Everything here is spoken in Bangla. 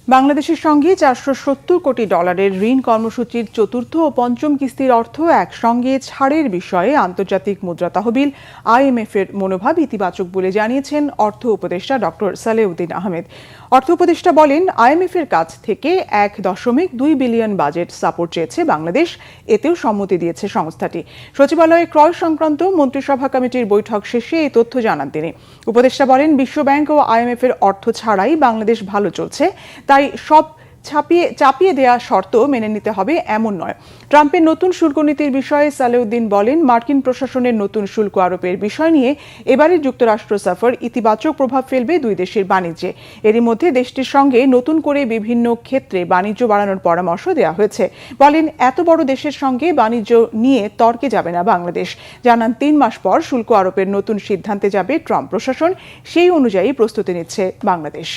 বাংলাদেশের সঙ্গে $470 কোটি ঋণ কর্মসূচির চতুর্থ ও পঞ্চম কিস্তির অর্থ একসঙ্গে ছাড়ের বিষয়ে আন্তর্জাতিক মুদ্রা তহবিল IMF এর মনোভাব ইতিবাচক বলে জানিয়েছেন অর্থ উপদেষ্টা ডক্টর সালেউদ্দিন আহমেদ। অর্থ উপদেষ্টা বলেন, IMF এর কাছ থেকে 1.2 বিলিয়ন বাজেট সাপোর্ট চেয়েছে বাংলাদেশ, এতেও সম্মতি দিয়েছে সংস্থাটি। সচিবালয়ে ক্রয় সংক্রান্ত মন্ত্রিসভা কমিটির বৈঠক শেষে এই তথ্য জানান তিনি। উপদেষ্টা বলেন, বিশ্বব্যাংক ও IMF এর অর্থ ছাড়াই বাংলাদেশ ভালো চলছে, তাই সব চাপিয়ে দেয়া শর্ত মেনে নিতে হবে এমন নয়। ট্রাম্পের নতুন শুল্ক নীতির বিষয়ে সালেউদ্দিন বলেন, মার্কিন প্রশাসনের নতুন শুল্ক আরোপের বিষয় নিয়ে এবারের যুক্তরাষ্ট্র সফর ইতিবাচক প্রভাব ফেলবে দুই দেশের বাণিজ্যে। এরই মধ্যে দেশটির সঙ্গে নতুন করে বিভিন্ন ক্ষেত্রে বাণিজ্য বাড়ানোর পরামর্শ দেওয়া হয়েছে। বলেন, এত বড় দেশের সঙ্গে বাণিজ্য নিয়ে তর্কে যাবে না বাংলাদেশ। জানান, 3 মাস পর শুল্ক আরোপের নতুন সিদ্ধান্তে যাবে ট্রাম্প প্রশাসন, সেই অনুযায়ী প্রস্তুতি নিচ্ছে বাংলাদেশ।